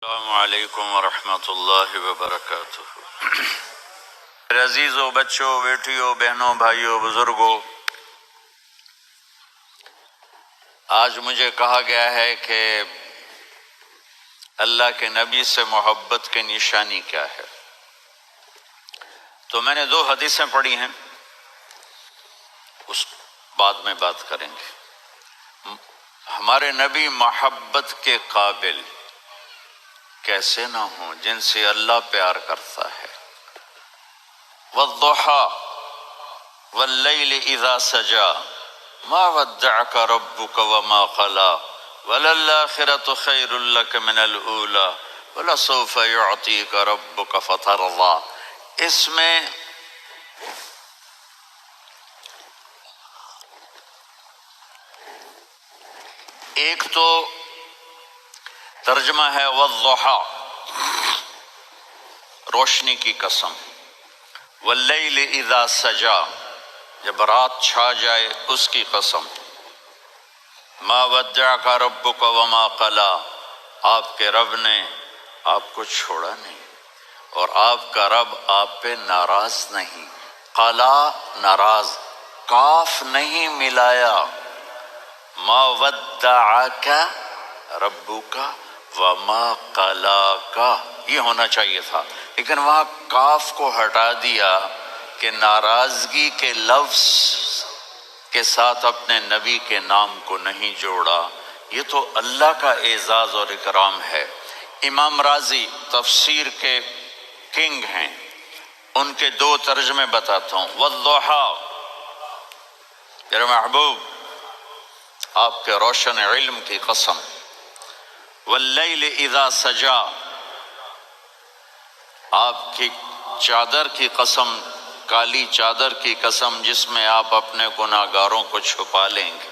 السلام علیکم ورحمۃ اللہ وبرکاتہ۔ میرے عزیزوں، بچوں، بیٹیوں، بہنوں، بھائیوں، بزرگوں، آج مجھے کہا گیا ہے کہ اللہ کے نبی سے محبت کی نشانی کیا ہے، تو میں نے 2 حدیثیں پڑھی ہیں، اس بعد میں بات کریں گے۔ ہمارے نبی محبت کے قابل کیسے نہ ہوں جن سے اللہ پیار کرتا ہے۔ والضحى واللیل اذا سجا ما ودعك ربك وما قلى وللآخرة خیر لك من الأولى ولسوف يعطيك ربك فترضى۔ اس میں ایک تو ترجمہ ہے والضحى، روشنی کی قسم، واللیل اذا سجا، جب رات چھا جائے اس کی قسم، ما ودعک ربک وما قلی، آپ کے رب نے آپ کو چھوڑا نہیں اور آپ کا رب آپ پہ ناراض نہیں۔ قلا ناراض، کاف نہیں ملایا، ما ودعک ربک وما قلاک، یہ ہونا چاہیے تھا، لیکن وہاں کاف کو ہٹا دیا کہ ناراضگی کے لفظ کے ساتھ اپنے نبی کے نام کو نہیں جوڑا۔ یہ تو اللہ کا اعزاز اور اکرام ہے۔ امام راضی تفسیر کے کنگ ہیں، ان کے 2 ترجمے بتاتا ہوں۔ والضحیٰ، میرے محبوب آپ کے روشن علم کی قسم، واللیل اذا سجا، آپ کی چادر کی قسم، کالی چادر کی قسم جس میں آپ اپنے گناہگاروں کو چھپا لیں گے۔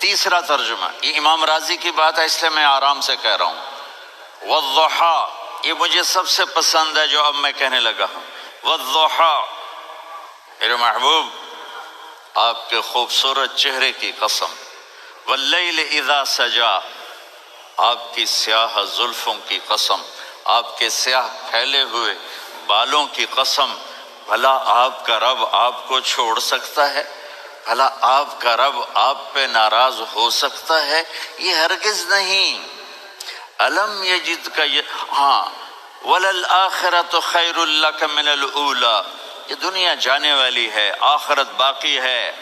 تیسرا ترجمہ، یہ امام راضی کی بات ہے اس لیے میں آرام سے کہہ رہا ہوں۔ والضحیٰ، یہ مجھے سب سے پسند ہے جو اب میں کہنے لگا ہوں۔ والضحیٰ، میرے محبوب آپ کے خوبصورت چہرے کی قسم، واللیل اذا سجا، آپ کی سیاہ زلفوں کی قسم، آپ کے سیاہ پھیلے ہوئے بالوں کی قسم، بھلا آپ کا رب آپ کو چھوڑ سکتا ہے؟ بھلا آپ کا رب آپ پہ ناراض ہو سکتا ہے؟ یہ ہرگز نہیں۔ الم یجد کا ہاں، وللآخرۃ خیر لک من الأولی، یہ دنیا جانے والی ہے، آخرت باقی ہے۔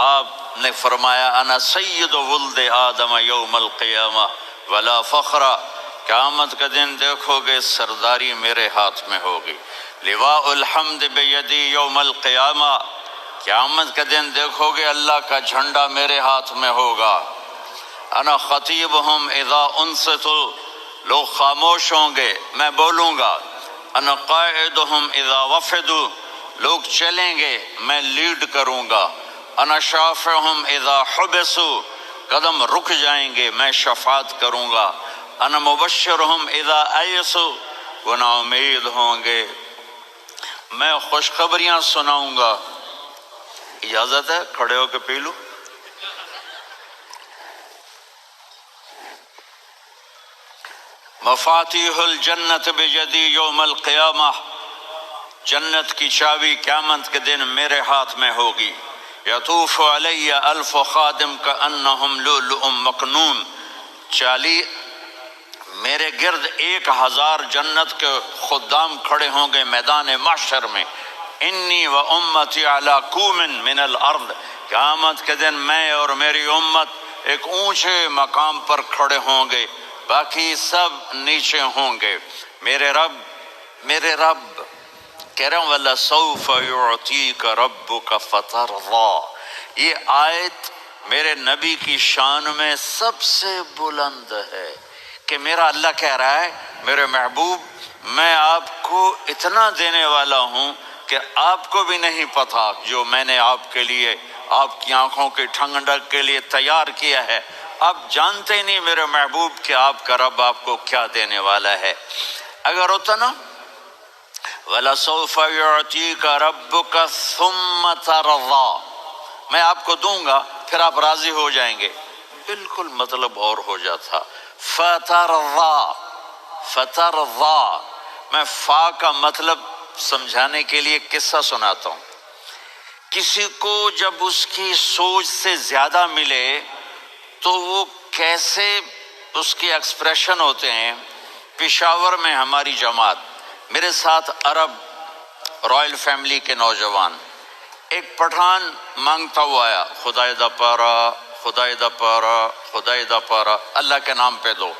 آپ نے فرمایا انا سید ولد آدم یوم القیامہ ولا فخر، قیامت کا دن دیکھو گے سرداری میرے ہاتھ میں ہوگی۔ لواء الحمد بیدی یوم القیامہ، قیامت کا دن دیکھو گے اللہ کا جھنڈا میرے ہاتھ میں ہوگا۔ انا خطیبہم اذا انصتوا، لوگ خاموش ہوں گے میں بولوں گا۔ انا قائدہم اذا وفدوا، لوگ چلیں گے میں لیڈ کروں گا۔ انا شافعہم اذا حبسوا، قدم رک جائیں گے میں شفاعت کروں گا۔ انا مبشرہم اذا ایسوا، وہ نا امید ہوں گے میں خوشخبریاں سناؤں گا۔ اجازت ہے کھڑے ہو کے پی لوں؟ مفاتیح الجنت بیدی یوم القیامہ، جنت کی چابی قیامت کے دن میرے ہاتھ میں ہوگی۔ یطوف علی الف خادم کانہم لؤلؤ مکنون، میرے گرد 1000 جنت کے خدام کھڑے ہوں گے میدان محشر میں۔ انی و امتی علی کوم من الارض، قیامت کے دن میں اور میری امت ایک اونچے مقام پر کھڑے ہوں گے، باقی سب نیچے ہوں گے۔ میرے رب کہہ رہا ہوں وَلَسَوْفَ يُعْطِيكَ رَبُّكَ فَتَرْضَىٰ، یہ آیت میرے نبی کی شان میں سب سے بلند ہے کہ میرا اللہ کہہ رہا ہے میرے محبوب میں آپ کو اتنا دینے والا ہوں کہ آپ کو بھی نہیں پتا جو میں نے آپ کے لیے، آپ کی آنکھوں کی ٹھنڈک کے لیے تیار کیا ہے۔ آپ جانتے نہیں میرے محبوب کہ آپ کا رب آپ کو کیا دینے والا ہے۔ اگر ہوتا نا وَلَسَوْفَ يُعْطِيكَ رَبُّكَ ثُمَّ تَرْضَىٰ، میں آپ کو دوں گا پھر آپ راضی ہو جائیں گے، بالکل مطلب اور ہو جاتا۔ فَتَرْضَىٰ، فترضا، میں فا کا مطلب سمجھانے کے لیے قصہ سناتا ہوں۔ کسی کو جب اس کی سوچ سے زیادہ ملے تو وہ کیسے اس کے ایکسپریشن ہوتے ہیں۔ پشاور میں ہماری جماعت، میرے ساتھ عرب رائل فیملی کے نوجوان، ایک پٹھان مانگتا ہوا آیا، خدائے دا پارا، خدائے دا پارا، خدائے دا پارا، اللہ کے نام پہ دو۔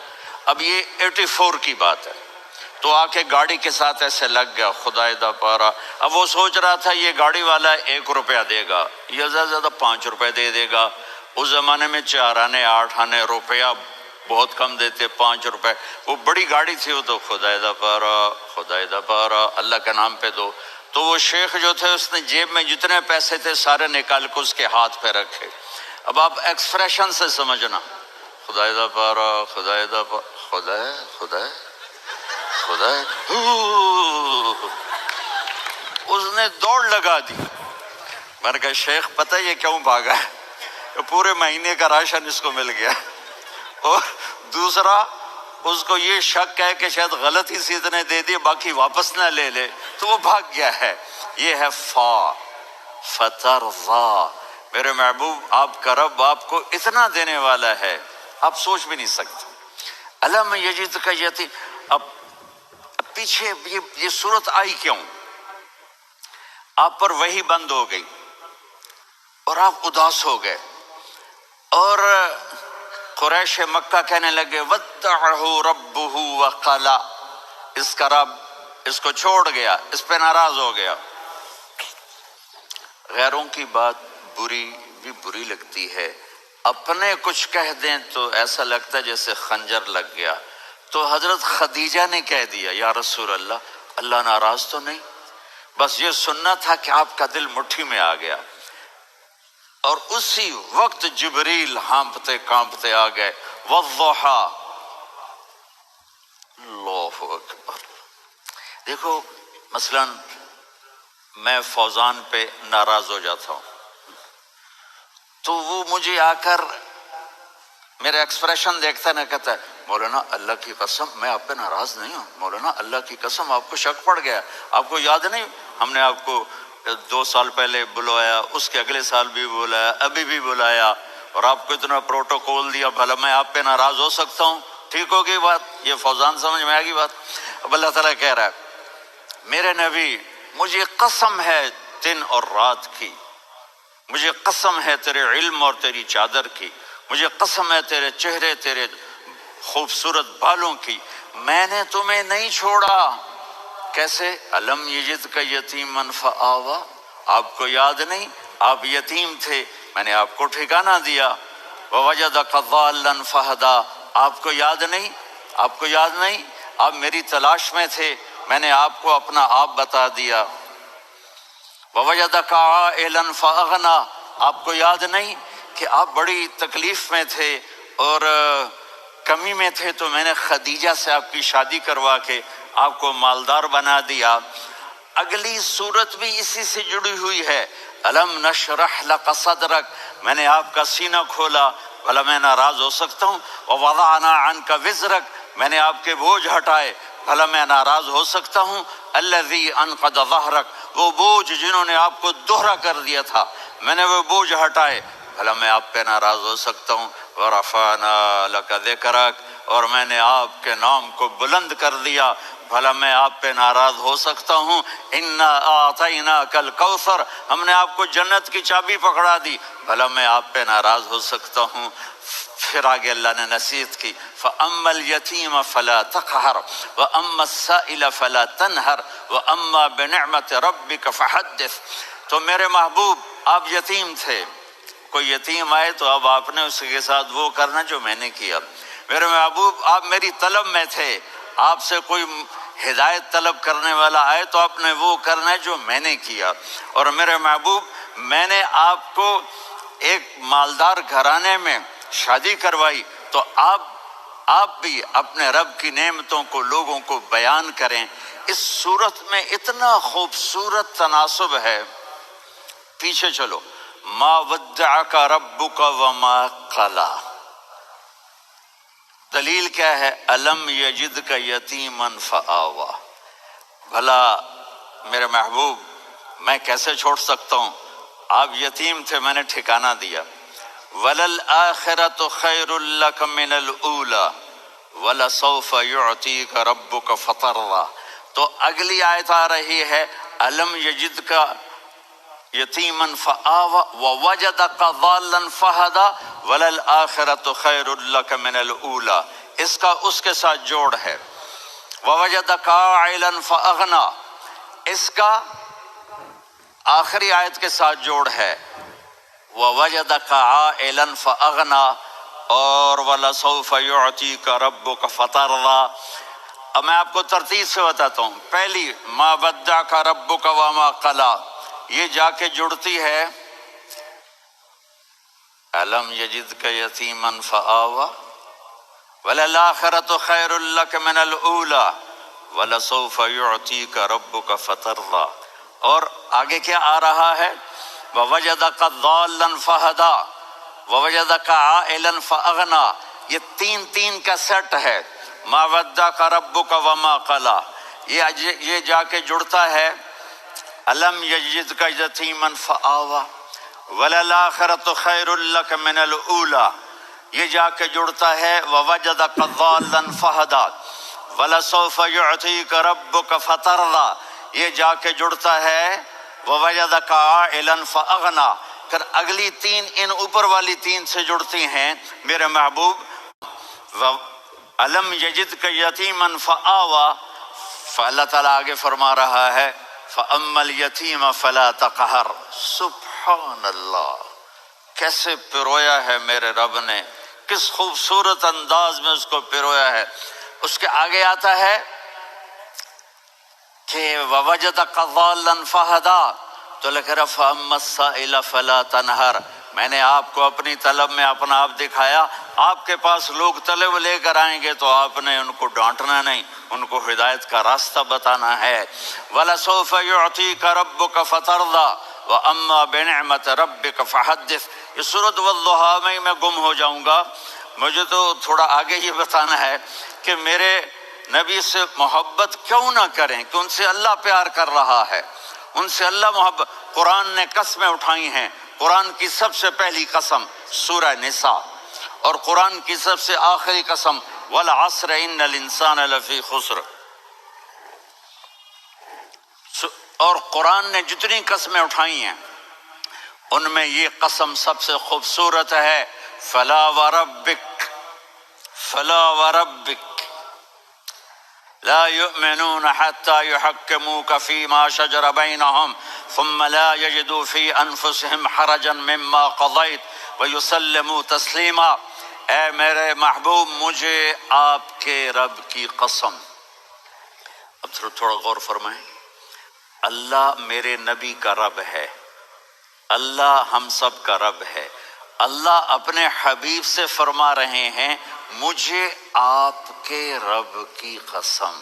اب یہ 84 کی بات ہے، تو آ کے گاڑی کے ساتھ ایسے لگ گیا، خدائے دا پارا۔ اب وہ سوچ رہا تھا یہ گاڑی والا 1 روپیہ دے گا یا زیادہ زیادہ 5 روپے دے دے گا۔ اس زمانے میں 4 آنے 8 آنے روپیہ بہت کم دیتے، 5 روپے، وہ بڑی گاڑی تھی، وہ تو خدائے دا پارا، خدائے دا پارا، اللہ کے نام پہ دو۔ تو وہ شیخ جو تھے اس نے جیب میں جتنے پیسے تھے سارے نکال کے اس کے ہاتھ پہ رکھے۔ اب آپ ایکسپریشن سے سمجھنا، خدائے دا پارا، خدائے دا پارا، خدائے خدائے خدائے، اس نے دوڑ لگا دی۔ میں نے کہا شیخ پتہ یہ کیوں بھاگا ہے؟ پورے مہینے کا راشن اس کو مل گیا، اور دوسرا اس کو یہ شک ہے کہ شاید غلطی سے اتنے دے دیے باقی واپس نہ لے لے، تو وہ بھاگ گیا ہے۔ یہ ہے فا، فترضا۔ میرے محبوب آپ کا رب آپ کو اتنا دینے والا ہے آپ سوچ بھی نہیں سکتے۔ الم یجدک یتیم، اب پیچھے یہ صورت آئی کیوں؟ آپ پر وحی بند ہو گئی اور آپ اداس ہو گئے، اور قریش مکہ کہنے لگے وَدَّعَهُ رَبُّهُ وَقَلَا، اس کا رب اس کو چھوڑ گیا، اس پہ ناراض ہو گیا۔ غیروں کی بات بھی بری لگتی ہے، اپنے کچھ کہہ دیں تو ایسا لگتا ہے جیسے خنجر لگ گیا۔ تو حضرت خدیجہ نے کہہ دیا یا رسول اللہ، اللہ ناراض تو نہیں؟ بس یہ سننا تھا کہ آپ کا دل مٹھی میں آ گیا، اور اسی وقت جبریل ہانپتے کانپتے آ گئے، والضحیٰ، اللہ اکبر۔ دیکھو مثلا میں فوزان پہ ناراض ہو جاتا ہوں تو وہ مجھے آ کر میرا ایکسپریشن دیکھتا ہے، نہ کہتا ہے مولانا اللہ کی قسم میں آپ پہ ناراض نہیں ہوں، مولانا اللہ کی قسم آپ کو شک پڑ گیا، آپ کو یاد نہیں ہم نے آپ کو 2 سال پہلے بلایا، اس کے اگلے سال بھی بلایا، ابھی بھی بلایا، اور آپ کو اتنا پروٹوکول دیا، بھلا میں آپ پہ ناراض ہو سکتا ہوں؟ ٹھیک ہوگی بات، یہ فوزان سمجھ میں آ گئی بات۔ اب اللہ تعالیٰ کہہ رہا ہے میرے نبی مجھے قسم ہے دن اور رات کی، مجھے قسم ہے تیرے علم اور تیری چادر کی، مجھے قسم ہے تیرے چہرے تیرے خوبصورت بالوں کی، میں نے تمہیں نہیں چھوڑا۔ کیسے؟ الم یجدک یتیما فآویٰ، آپ کو یاد نہیں آپ یتیم تھے، میں نے آپ کو ٹھکانہ دیا۔ ووجدک ضالا فہدیٰ، آپ کو یاد نہیں، آپ کو یاد نہیں آپ میری تلاش میں تھے، میں نے آپ کو اپنا آپ بتا دیا۔ ووجدک عائلا فاغنیٰ، آپ کو یاد نہیں کہ آپ بڑی تکلیف میں تھے اور کمی میں تھے، تو میں نے خدیجہ سے آپ کی شادی کروا کے آپ کو مالدار بنا دیا۔ اگلی صورت بھی اسی سے جڑی ہوئی ہے، الم نشرح لک صدرک، میں نے آپ کا سینہ کھولا، بھلا میں ناراض ہو سکتا ہوں؟ ووضعنا عنک وزرک، میں نے آپ کے بوجھ ہٹائے، بھلا میں ناراض ہو سکتا ہوں؟ الذی انقض ظہرک، وہ بوجھ جنہوں نے آپ کو دوہرا کر دیا تھا، میں نے وہ بوجھ ہٹائے، بھلا میں آپ پہ ناراض ہو سکتا ہوں؟ ورفعنا لک ذکرک، اور میں نے آپ کے نام کو بلند کر دیا، بھلا میں آپ پہ ناراض ہو سکتا ہوں؟ انا اعطیناک الکوثر، ہم نے آپ کو جنت کی چابی پکڑا دی، بھلا میں آپ پہ ناراض ہو سکتا ہوں؟ پھر آگے اللہ نے نصیحت کی، فَأَمَّا الْيَتِيمَ فَلَا تَقْهَرْ وَأَمَّا السَّائِلَ فَلَا تَنْهَرْ وَأَمَّا بِنِعْمَةِ رَبِّكَ فَحَدِّثْ۔ تو میرے محبوب آپ یتیم تھے، کوئی یتیم آئے تو اب آپ نے اس کے ساتھ وہ کرنا جو میں نے کیا۔ میرے محبوب آپ میری طلب میں تھے، آپ سے کوئی ہدایت طلب کرنے والا آئے تو آپ نے وہ کرنا ہے جو میں نے کیا۔ اور میرے محبوب میں نے آپ کو ایک مالدار گھرانے میں شادی کروائی، تو آپ بھی اپنے رب کی نعمتوں کو لوگوں کو بیان کریں۔ اس صورت میں اتنا خوبصورت تناسب ہے، پیچھے چلو، ما ودعک ربک وما قلی، دلیل کیا ہے؟ الم یجد کا یتیما فآوا، بھلا میرے محبوب میں کیسے چھوڑ سکتا ہوں، آپ یتیم تھے میں نے ٹھکانہ دیا۔ وَلَلْآخِرَةُ خَيْرٌ لَكَ مِنَ الْأُولَى وَلَسَوْفَ يُعْطِيكَ رَبُّكَ فَتَرْضَىٰ۔ تو اگلی آیت آ رہی ہے الم یجد کا یتیماً فآویٰ ووجدک ضالاً فہدیٰ وَلَلْآخِرَةُ خَيْرٌ لَكَ مِنَ الْأُولَىٰ، اس کا اس کے ساتھ جوڑ ہے۔ ووجدک عائلاً فأغنیٰ، اس کا آخری آیت کے ساتھ جوڑ ہے ووجدک عائلاً فأغنیٰ اور وَلَسَوْفَ يُعْطِيكَ رَبُّكَ فَتَرْضَىٰ۔ اب میں آپ کو ترتیب سے بتاتا ہوں۔ پہلی مَا وَدَّعَكَ رَبُّكَ وَمَا قَلَىٰ، یہ جا کے جڑتی ہے أَلَمْ يَجِدْكَ يَتِيمًا فَآوَىٰ وَلَلْآخِرَةُ خَيْرٌ لَكَ مِنَ الْأُولَىٰ وَلَسَوْفَ يُعْطِيكَ رَبُّكَ فَتَرْضَىٰ۔ اور آگے کیا آ رہا ہے؟ وَوَجَدَكَ ضَالًّا فَهَدَىٰ وَوَجَدَكَ عَائِلًا فَأَغْنَىٰ، یہ تین کا سیٹ ہے۔ مَا وَدَّعَكَ رَبُّكَ وَمَا قَلَىٰ، یہ جا کے جڑتا ہے أَلَمْ يَجِدْكَ يَتِيمًا فَآوَىٰ وَلَلْآخِرَةُ خَيْرٌ لَكَ مِنَ الْأُولَىٰ، یہ جا کے جڑتا ہے وَوَجَدَكَ ضَالًّا فَهَدَىٰ وَلَسَوْفَ يُعْطِيكَ رَبُّكَ فَتَرْضَىٰ، یہ جا کے جڑتا ہے وَوَجَدَكَ عَائِلًا فَأَغْنَىٰ۔ پھر اگلی تین ان اوپر والی تین سے جڑتی ہیں میرے محبوب۔ أَلَمْ يَجِدْكَ يَتِيمًا فَآوَىٰ، فاللہ تعالیٰ آگے فرما رہا ہے فَأَمَّا الْيَتِيمَ فَلَا تَقْهَرْ۔ سبحان اللہ، کیسے پرویا ہے میرے رب نے، کس خوبصورت انداز میں اس کو پرویا ہے۔ اس کے آگے آتا ہے کہ وَوَجَدَكَ ضَالًّا فَهَدَىٰ، تو لکھ رہا فَأَمَّا السَّائِلَ فَلَا تَنْهَرْ، میں نے آپ کو اپنی طلب میں اپنا آپ دکھایا، آپ کے پاس لوگ طلب لے کر آئیں گے تو آپ نے ان کو ڈانٹنا نہیں، ان کو ہدایت کا راستہ بتانا ہے۔ وَلَسَوْفَ يُعْطِيكَ رَبُّكَ فَتَرْضَىٰ وَأَمَّا بِنِعْمَةِ رَبِّكَ فَحَدِّثْ۔ یہ سورۃ والضحیٰ میں گم ہو جاؤں گا، مجھے تو تھوڑا آگے یہ بتانا ہے کہ میرے نبی سے محبت کیوں نہ کریں، کہ ان سے اللہ پیار کر رہا ہے، ان سے اللہ محبت۔ قرآن نے قسمیں اٹھائی ہیں، قرآن کی سب سے پہلی قسم سورہ نساء، اور قرآن کی سب سے آخری قسم والعصر ان الانسان لفی خسر۔ اور قرآن نے جتنی قسمیں اٹھائی ہیں ان میں یہ قسم سب سے خوبصورت ہے، فلا وربک فلا وربک لا يؤمنون حتى يحكموك فيما شجر بينهم ثم لا يجدوا في أنفسهم حرجا مما قضيت ويسلموا تسليما۔ اے میرے محبوب مجھے آپ کے رب کی قسم۔ اب تھوڑا غور فرمائیں، اللہ میرے نبی کا رب ہے، اللہ ہم سب کا رب ہے، اللہ اپنے حبیب سے فرما رہے ہیں مجھے آپ کے رب کی قسم۔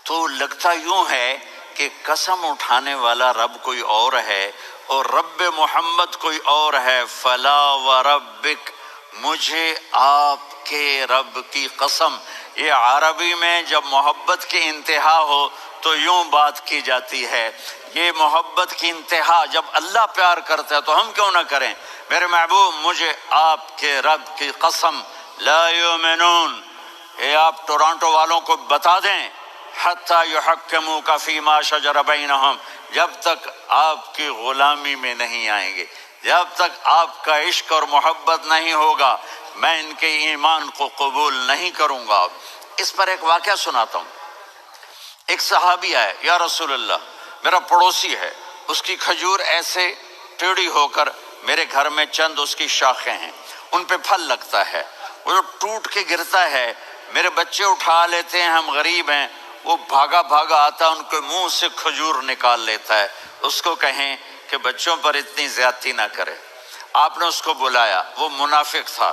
تو لگتا یوں ہے کہ قسم اٹھانے والا رب کوئی اور ہے اور رب محمد کوئی اور ہے۔ فلا وربک، مجھے آپ کے رب کی قسم۔ یہ عربی میں جب محبت کی انتہا ہو تو یوں بات کی جاتی ہے، یہ محبت کی انتہا جب اللہ پیار کرتا ہے تو ہم کیوں نہ کریں۔ میرے محبوب مجھے آپ کے رب کی قسم، لا یؤمنون، یہ آپ ٹورانٹو والوں کو بتا دیں، حتی یحکموک فیما شجر بینہم، جب تک آپ کی غلامی میں نہیں آئیں گے، جب تک آپ کا عشق اور محبت نہیں ہوگا میں ان کے ایمان کو قبول نہیں کروں گا۔ اس پر ایک واقعہ سناتا ہوں۔ ایک صحابی آئے، یا رسول اللہ میرا پڑوسی ہے، اس کی کھجور ایسے ٹیڑھی ہو کر میرے گھر میں چند اس کی شاخیں ہیں، ان پہ پھل لگتا ہے، وہ جو ٹوٹ کے گرتا ہے میرے بچے اٹھا لیتے ہیں، ہم غریب ہیں، وہ بھاگا بھاگا آتا ہے ان کے منہ سے کھجور نکال لیتا ہے۔ اس کو کہیں کہ بچوں پر اتنی زیادتی نہ کرے۔ آپ نے اس کو بلایا، وہ منافق تھا،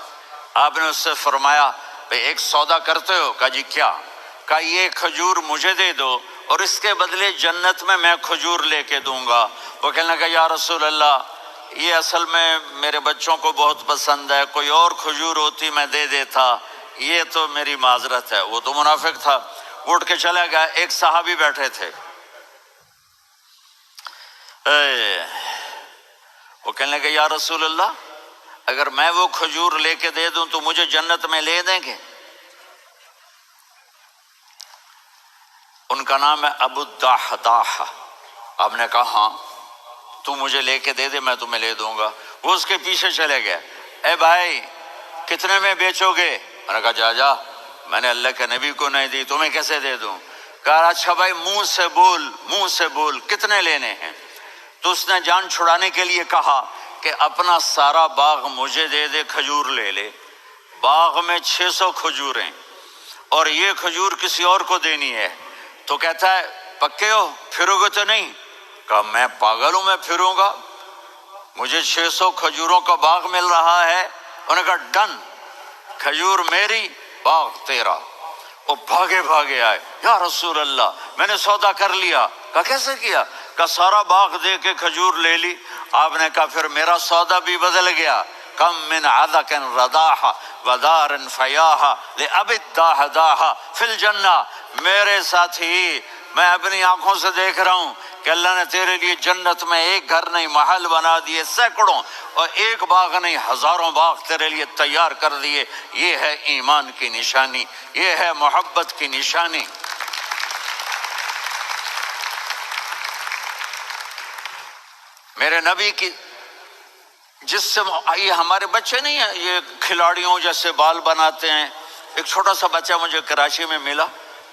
آپ نے اس سے فرمایا بھئی ایک سودا کرتے ہو؟ کہا جی کیا؟ کہا یہ کھجور مجھے دے دو اور اس کے بدلے جنت میں کھجور لے کے دوں گا۔ وہ کہنے لگا یا رسول اللہ یہ اصل میں میرے بچوں کو بہت پسند ہے، کوئی اور کھجور ہوتی میں دے دیتا، یہ تو میری معذرت ہے، وہ تو منافق تھا، وہ اٹھ کے چلا گیا۔ ایک صحابی بیٹھے تھے، وہ کہنے لگے یا رسول اللہ اگر میں وہ کھجور لے کے دے دوں تو مجھے جنت میں لے دیں گے؟ ان کا نام ہے ابو الدحداح۔ آپ نے کہا ہاں تو مجھے لے کے دے دے میں تمہیں لے دوں گا۔ وہ اس کے پیچھے چلے گئے، اے بھائی کتنے میں بیچو گے؟ میں نے کہا جا جا، میں نے اللہ کے نبی کو نہیں دی، تمہیں کیسے دے دوں؟ کہا اچھا بھائی منہ سے بول کتنے لینے ہیں؟ تو اس نے جان چھڑانے کے لیے کہا کہ اپنا سارا باغ مجھے دے دے، کھجور لے لے۔ باغ میں 600 کھجوریں اور یہ کھجور کسی اور کو دینی ہے۔ تو کہتا ہے پکے ہو، پھرو گے تو نہیں؟ کہا میں پاگل ہوں، میں پھروں گا؟ مجھے 600 کھجوروں کا باغ مل رہا ہے۔ انہوں نے کہا ڈن، کھجور میری باغ تیرا۔ وہ بھاگے آئے، یا رسول اللہ میں نے سودا کر لیا۔ کہا کیسے کیا؟ کہا سارا باغ دے کے کھجور لے لی۔ آپ نے کہا پھر میرا سودا بھی بدل گیا۔ کم من عدق رداح ودار فیاح لأبی الدحداح فی الجنہ۔ میرے ساتھی میں اپنی آنکھوں سے دیکھ رہا ہوں کہ اللہ نے تیرے لیے جنت میں ایک گھر نہیں محل بنا دیے سینکڑوں، اور ایک باغ نہیں ہزاروں باغ تیرے لیے تیار کر دیے۔ یہ ہے ایمان کی نشانی، یہ ہے محبت کی نشانی۔ میرے نبی کی جس سے یہ ہمارے بچے نہیں ہیں یہ کھلاڑیوں جیسے بال بناتے ہیں۔ ایک چھوٹا سا بچہ مجھے کراچی میں ملا،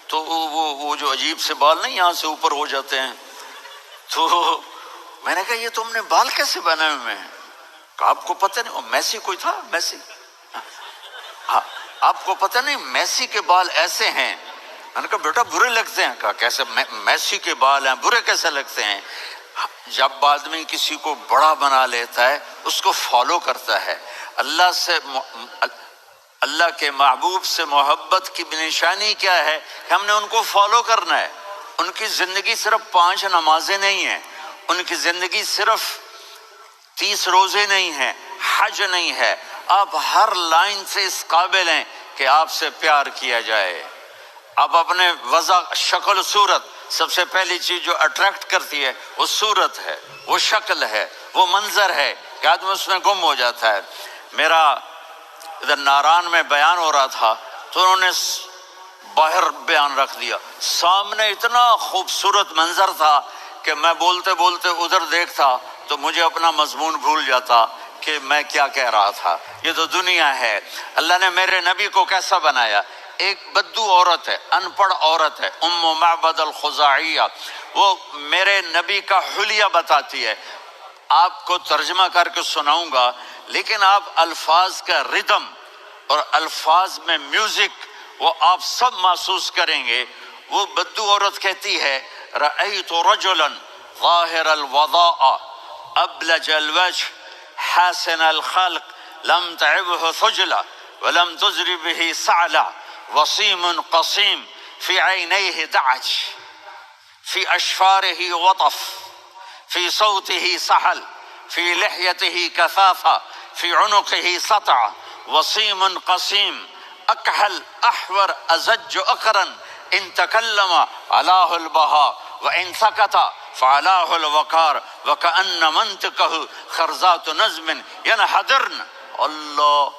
تو وہ جو عجیب سے بال نہیں یہاں سے اوپر ہو جاتے ہیں، تو میں نے کہا یہ تم نے بال کیسے بنائے ہوئے ہیں؟ کہا آپ کو پتہ نہیں، میسی کوئی تھا میسی، ہاں آپ کو پتہ نہیں میسی کے بال ایسے ہیں؟ میں نے کہا بیٹا برے لگتے ہیں۔ کہا کیسے؟ میسی کے بال ہیں برے کیسے لگتے ہیں؟ جب آدمی کسی کو بڑا بنا لیتا ہے اس کو فالو کرتا ہے۔ اللہ کے محبوب سے محبت کی نشانی کیا ہے کہ ہم نے ان کو فالو کرنا ہے۔ ان کی زندگی صرف 5 نمازیں نہیں ہیں، ان کی زندگی صرف 30 روزے نہیں ہیں، حج نہیں ہے۔ آپ ہر لائن سے اس قابل ہیں کہ آپ سے پیار کیا جائے۔ آپ اپنے وضع شکل صورت، سب سے پہلی چیز جو اٹریکٹ کرتی ہے وہ صورت ہے، وہ شکل ہے، وہ منظر ہے کہ آدمی اس میں گم ہو جاتا ہے۔ میرا ادھر ناران میں بیان ہو رہا تھا تو انہوں نے باہر بیان رکھ دیا، سامنے اتنا خوبصورت منظر تھا کہ میں بولتے بولتے ادھر دیکھتا تو مجھے اپنا مضمون بھول جاتا کہ میں کیا کہہ رہا تھا۔ یہ تو دنیا ہے۔ اللہ نے میرے نبی کو کیسا بنایا؟ ایک بدو عورت ہے، ان پڑھ عورت ہے، ام معبد الخزاعیہ، وہ میرے نبی کا حلیہ بتاتی ہے۔ آپ کو ترجمہ کر کے سناؤں گا، لیکن آپ الفاظ کا ردم اور الفاظ میں میوزک وہ آپ سب محسوس کریں گے۔ وہ بدو عورت کہتی ہے رأیت رجلا ظاہر الوضاء ابلج الوجه حاسن الخلق لم تعبه ثجلة ولم تزر به سعلة وصيم قصيم في عينيه دعج في أشفاره وطف في صوته سحل في لحيته كثافة في عنقه سطع وصيم قصيم أكحل أحور أزج أقرن إن تكلم علاه البهاء وإن سكت فعلاه الوقار وكأن منطقه خرزات نظم ينحدرن۔ اللہ،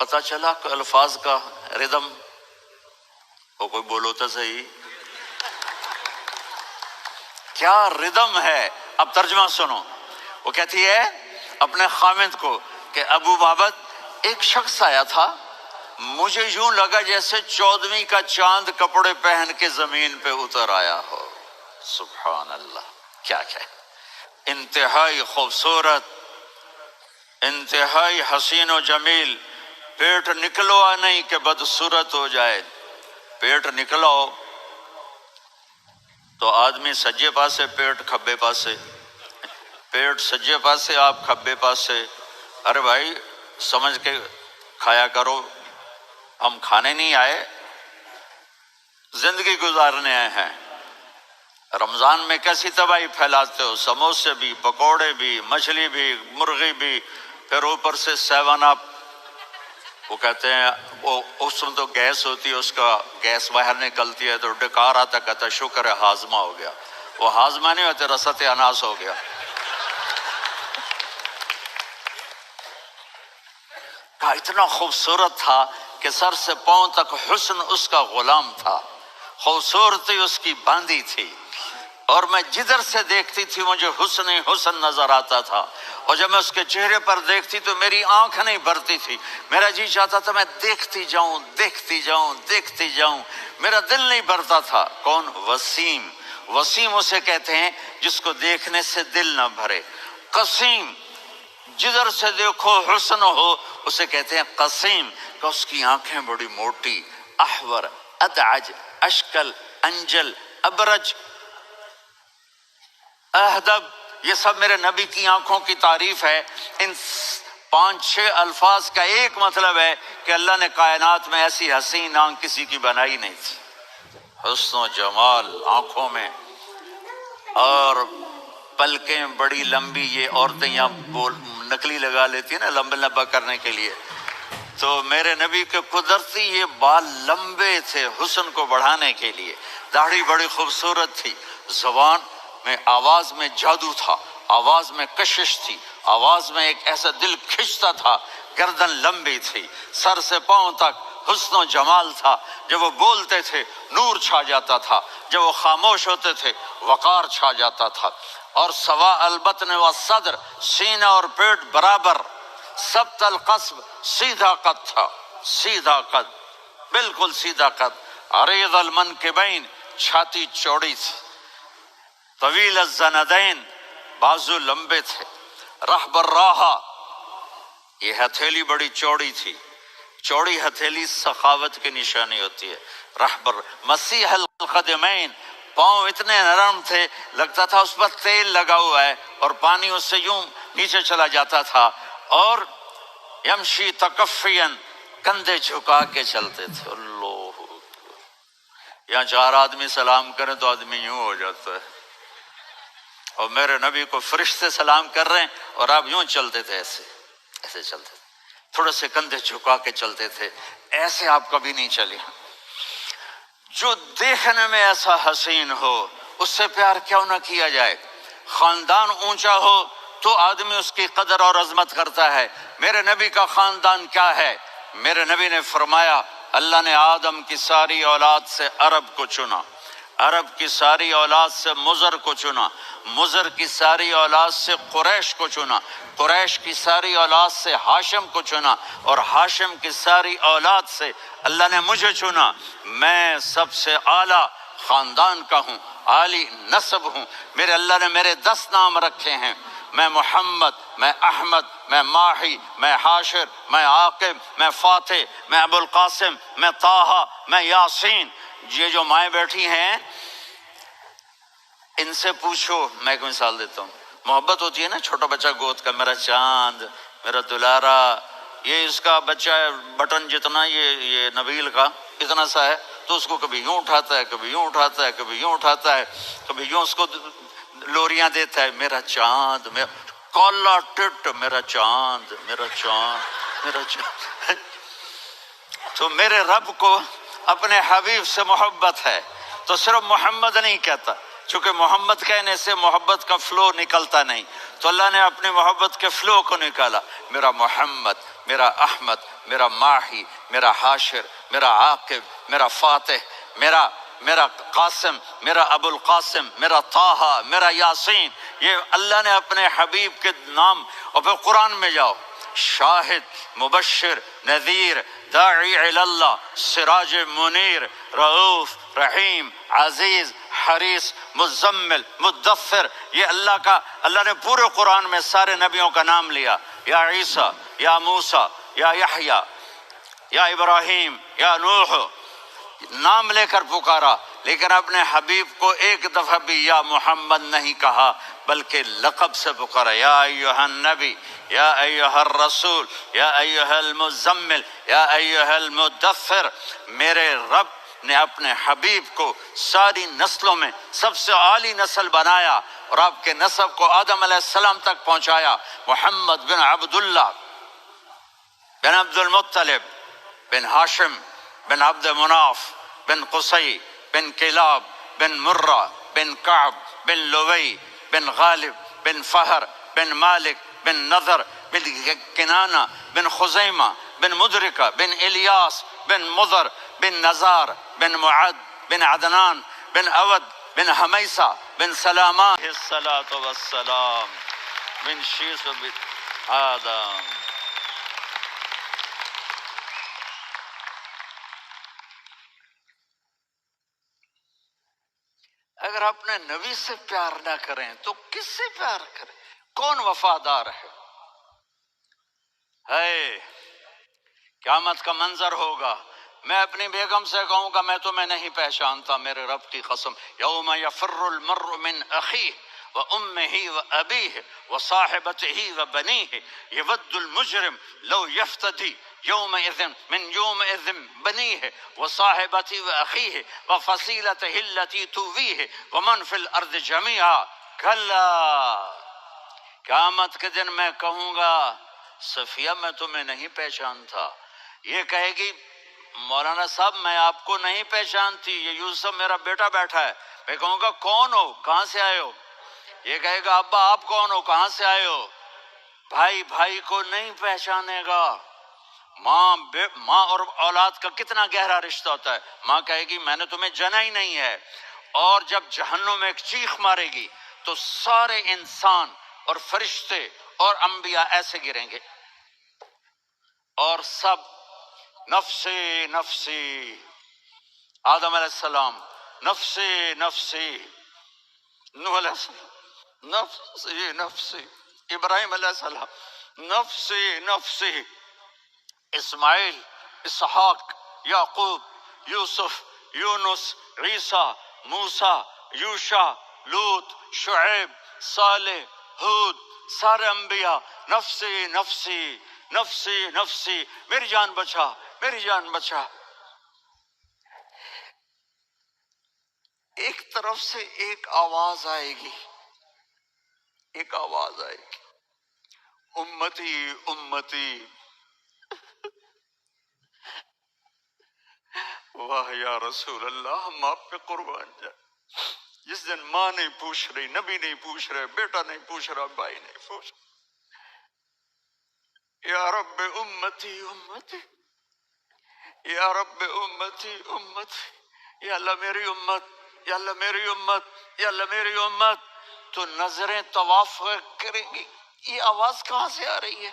پتہ چلا کہ الفاظ کا ردم وہ کوئی بولو تو صحیح کیا ردم ہے۔ اب ترجمہ سنو، وہ کہتی ہے اپنے خامد کو کہ ابو بابت ایک شخص آیا تھا، مجھے یوں لگا جیسے 14ویں کا چاند کپڑے پہن کے زمین پہ اتر آیا ہو۔ سبحان اللہ، کیا انتہائی خوبصورت، انتہائی حسین و جمیل۔ پیٹ نکلوا نہیں کہ بدصورت ہو جائے، پیٹ نکلاؤ تو آدمی سجے پاسے پیٹ کھبے پاسے، پیٹ سجے پاسے آپ کھبے پاسے۔ ارے بھائی سمجھ کے کھایا کرو، ہم کھانے نہیں آئے، زندگی گزارنے آئے ہیں۔ رمضان میں کیسی تباہی پھیلاتے ہو، سموسے بھی، پکوڑے بھی، مچھلی بھی، مرغی بھی، پھر اوپر سے 7 اپ وہ کہتے ہیں وہ اس میں تو گیس ہوتی ہے، اس کا گیس باہر نکلتی ہے تو ڈکار آتا، کہتا شکر ہے ہاضمہ ہو گیا. وہ ہاضمہ نہیں ہوتے، رسط اناس ہو گیا. کہا اتنا خوبصورت تھا کہ سر سے پاؤں تک حسن اس کا غلام تھا، خوبصورتی اس کی باندھی تھی، اور میں جدھر سے دیکھتی تھی مجھے حسن ہی حسن نظر آتا تھا. اور جب میں اس کے چہرے پر دیکھتی تو میری آنکھ نہیں بھرتی تھی، میرا جی چاہتا تھا میں دیکھتی جاؤں دیکھتی جاؤں دیکھتی جاؤں، میرا دل نہیں بھرتا تھا. کون؟ وسیم. وسیم اسے کہتے ہیں جس کو دیکھنے سے دل نہ بھرے. قسیم، جدھر سے دیکھو حسن ہو، اسے کہتے ہیں قسیم، کہ اس کی آنکھیں بڑی موٹی، احور، ادعج، اشکل، انجل، ابرج، اہدب، یہ سب میرے نبی کی آنکھوں کی تعریف ہے. ان 5-6 الفاظ کا ایک مطلب ہے کہ اللہ نے کائنات میں ایسی حسین آنکھ کسی کی بنائی نہیں تھی. حسن و جمال آنکھوں میں، اور پلکیں بڑی لمبی. یہ عورتیں یہاں نکلی لگا لیتی ہیں نا لمبا لمبا کرنے کے لیے، تو میرے نبی کے قدرتی یہ بال لمبے تھے حسن کو بڑھانے کے لیے. داڑھی بڑی خوبصورت تھی. زبان میں، آواز میں جادو تھا، آواز میں کشش تھی، آواز میں ایک ایسا دل کھنچتا تھا. گردن لمبی تھی، سر سے پاؤں تک حسن و جمال تھا. جب وہ بولتے تھے نور چھا جاتا تھا، جب وہ خاموش ہوتے تھے وقار چھا جاتا تھا. اور سوا البطن و صدر، سینہ اور پیٹ برابر، سبت القصب، سیدھا قد تھا، سیدھا قد، بالکل سیدھا قد. عریض المنکبین، چھاتی چوڑی تھی. طویل الزندین، بازو لمبے تھے. رحب الراحہ، یہ ہتھیلی بڑی چوڑی تھی. چوڑی ہتھیلی سخاوت کی نشانی ہوتی ہے. رحب مسیح القدمین، پاؤں اتنے نرم تھے لگتا تھا اس پر تیل لگا ہوا ہے اور پانی اس سے یوں نیچے چلا جاتا تھا. اور یمشی تکفین، کندھے جھکا کے چلتے تھے. اللہ، یہاں 4 آدمی سلام کریں تو آدمی یوں ہو جاتا ہے. اور میرے نبی کو فرشتے سلام کر رہے ہیں اور آپ یوں چلتے تھے، ایسے ایسے چلتے تھے، تھوڑے سے کندھے جھکا کے چلتے تھے. ایسے آپ کبھی نہیں چلے. جو دیکھنے میں ایسا حسین ہو اس سے پیار کیوں نہ کیا جائے. خاندان اونچا ہو تو آدمی اس کی قدر اور عظمت کرتا ہے. میرے نبی کا خاندان کیا ہے؟ میرے نبی نے فرمایا اللہ نے آدم کی ساری اولاد سے عرب کو چنا، عرب کی ساری اولاد سے مضر کو چنا، مضر کی ساری اولاد سے قریش کو چنا، قریش کی ساری اولاد سے ہاشم کو چنا، اور ہاشم کی ساری اولاد سے اللہ نے مجھے چنا. میں سب سے اعلیٰ خاندان کا ہوں، عالی نسب ہوں. میرے اللہ نے میرے 10 نام رکھے ہیں. میں محمد، میں احمد، میں ماہی، میں حاشر، میں عاقب، میں فاتح، میں ابو القاسم، میں طٰہٰ، میں یاسین. یہ جو مائیں بیٹھی ہیں ان سے پوچھو. میں ایک مثال دیتا ہوں. محبت ہوتی ہے نا، چھوٹا بچہ گود کا، میرا چاند، میرا دلارا. یہ اس کا بچہ بٹن جتنا یہ نبیل کا اتنا سا ہے، تو اس کو کبھی یوں اٹھاتا ہے، کبھی یوں اٹھاتا ہے، کبھی یوں اٹھاتا ہے، کبھی یوں اس کو لوریاں دیتا ہے. میرا چاند، میرا کالا ٹٹ، میرا چاند، میرا چاند، میرا چاند. تو میرے رب کو اپنے حبیب سے محبت ہے تو صرف محمد نہیں کہتا، چونکہ محمد کہنے سے محبت کا فلو نکلتا نہیں، تو اللہ نے اپنی محبت کے فلو کو نکالا. میرا محمد، میرا احمد، میرا ماہی، میرا حاشر، میرا عاقب، میرا فاتح، میرا قاسم، میرا ابو القاسم، میرا طٰہٰ، میرا یاسین. یہ اللہ نے اپنے حبیب کے نام. اور پھر قرآن میں جاؤ، شاہد، مبشر، نذیر، داعی اللہ، سراج منیر، رؤوف، رحیم، عزیز، حریص، مزمل، مدثر. یہ اللہ نے پورے قرآن میں سارے نبیوں کا نام لیا. یا عیسیٰ، یا موسیٰ، یا یحییٰ، یا ابراہیم، یا نوح، نام لے کر پکارا. لیکن اپنے حبیب کو ایک دفعہ بھی یا محمد نہیں کہا بلکہ لقب سے پکارا. یا ایھا النبی، یا ایھا الرسول، یا ایھا المزمل، یا ایھا المدثر. میرے رب نے اپنے حبیب کو ساری نسلوں میں سب سے عالی نسل بنایا اور آپ کے نسب کو آدم علیہ السلام تک پہنچایا. محمد بن عبداللہ بن عبد المطلب بن ہاشم بن عبد مناف بن قصی بن کلاب بن مرہ بن کعب بن لوی بن غالب بن فہر بن مالک بن نضر بن کنانہ بن خزیمہ بن مدرکہ بن الیاس بن مضر بن نزار بن معد بن عدنان بن اود بن حمیسہ بن سلامان الصلاۃ والسلام من شیث بن آدم. اگر اپنے نبی سے پیار نہ کریں تو کس سے پیار کریں؟ کون وفادار ہے؟ قیامت کا منظر ہوگا، میں اپنی بیگم سے کہوں گا میں تمہیں نہیں پہچانتا، میرے رب کی قسم، یوم یفر المرء من اخیہ وامہ وابیہ وصاحبتہ وبنیہ یود المجرم لو یفتدی یومئذ من یومئذ بنیہ وصاحبتہ واخیہ وفصیلتہ التی تؤویہ ومن فی الارض جمیعا. کلا، قیامت کے دن میں کہوں گا صفیہ میں تمہیں نہیں پہچانتا. یہ کہے گی مولانا صاحب میں آپ کو نہیں پہچانتی، یہ یوسف میرا بیٹا بیٹھا ہے. میں کہوں گا کون ہو، کہاں سے آئے ہو؟ یہ کہے گا ابا آپ کون ہو، کہاں سے آئے ہو؟ بھائی بھائی کو نہیں پہچانے گا. ماں اور اولاد کا کتنا گہرا رشتہ ہوتا ہے. ماں کہے گی میں نے تمہیں جنا ہی نہیں ہے. اور جب جہنم میں ایک چیخ مارے گی تو سارے انسان اور فرشتے اور انبیاء ایسے گریں گے اور سب نفسی نفسی، آدم علیہ السلام نفسی نفسی، نوح علیہ السلام نفسی نفسی، ابراہیم علیہ السلام نفسی نفسی، اسماعیل، اسحاق، یعقوب، یوسف، یونس، عیسیٰ، موسیٰ، یوشع، لوط، شعیب، صالح، ہود، سارے انبیاء نفسی نفسی نفسی نفسی، میری جان بچا میری جان بچا. ایک طرف سے ایک آواز آئے گی، ایک آواز آئے گی، امتی امتی. واہ یا رسول اللہ، ہم آپ پہ قربان جائیں. جس دن ماں نہیں پوچھ رہی، نبی نہیں پوچھ رہے، بیٹا نہیں پوچھ رہا، بھائی نہیں پوچھ رہا، یا رب امتی امتی، یا رب امتی امتی، یا اللہ میری امت، یا اللہ میری امت، یا اللہ میری امت. تو نظریں طواف کریں گی، یہ آواز کہاں سے آ رہی ہے؟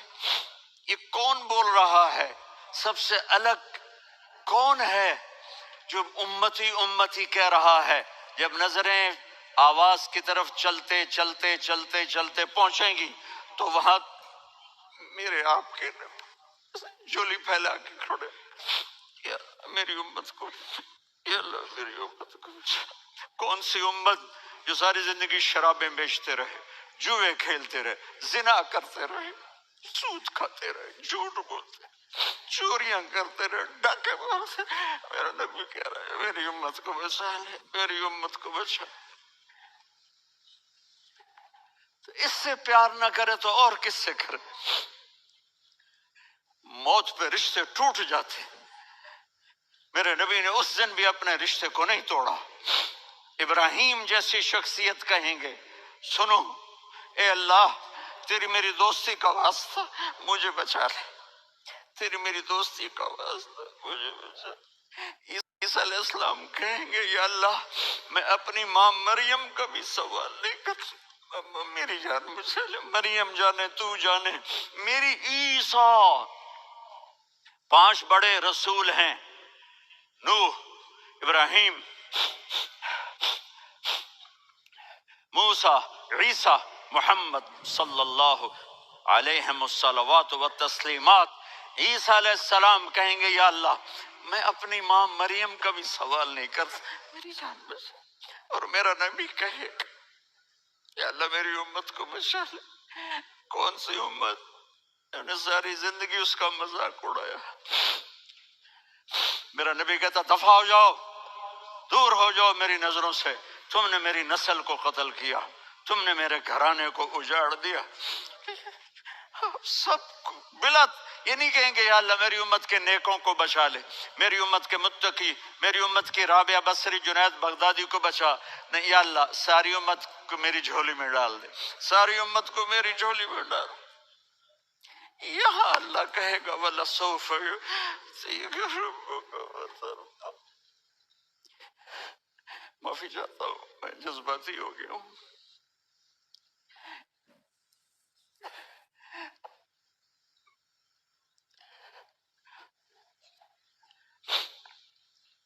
یہ کون بول رہا ہے؟ سب سے الگ کون ہے جو امتی امتی کہہ رہا ہے؟ جب نظریں آواز کی طرف چلتے چلتے چلتے چلتے پہنچیں گی تو وہاں میرے آپ کے جولی پھیلا کے کھڑے، یا میری امت کو، یا اللہ میری امت کو. کون سی امت جو ساری زندگی شرابیں بیچتے رہے، جوئے کھیلتے رہے، زنا کرتے رہے، سود کھاتے رہے، جھوٹ بولتے رہے، چوریاں کرتے رہے، ڈاکے مارتے رہے. میرا نبی کہہ رہا ہے میری امت کو بچا لے، میری امت کو بچا. تو اس سے پیار نہ کرے تو اور کس سے کرے؟ موت پہ رشتے ٹوٹ جاتے. میرے نبی نے اس دن بھی اپنے رشتے کو نہیں توڑا. ابراہیم جیسی شخصیت کہیں گے سنو اے اللہ تیری میری دوستی کا واسطہ مجھے بچا لے، تیری میری دوستی کا واسطہ مجھے بچا. عیسیٰ علیہ السلام کہیں گے یا اللہ میں اپنی ماں مریم کا بھی سوال نہیں کرتا، میری جان بچا لے. مریم جانے تو جانے، میری عیسیٰ. 5 بڑے رسول ہیں، نوح، ابراہیم، موسیٰ، عیسیٰ، محمد صلی اللہ علیہ الصلوات والتسلیمات. عیسیٰ علیہ السلام کہیں گے یا اللہ میں اپنی ماں مریم کا بھی سوال نہیں کرتا، میری جان بچا. اور میرا نبی کہے یا اللہ میری امت کو بچا لے. کون سی امت؟ انہوں نے ساری زندگی اس کا مذاق اڑایا. میرا نبی کہتا دفع ہو جاؤ، دور ہو جاؤ میری نظروں سے، تم نے میری نسل کو قتل کیا، تم نے میرے گھرانے کو اجاڑ دیا. سب بلا یہ نہیں کہیں گے یا اللہ میری امت کے نیکوں کو بچا لے، میری امت کے متقی، میری امت کی رابعہ بصری جنید بغدادی کو بچا، نہیں یا اللہ ساری امت کو میری جھولی میں ڈال دے، ساری امت کو میری جھولی میں ڈال۔ یہاں اللہ کہے گا وَلَسَوْفَ يُعْطِيكَ رَبُّكَ فَتَرْضَىٰ۔ معافی چاہتا ہوں، میں جذباتی ہو گیا ہوں۔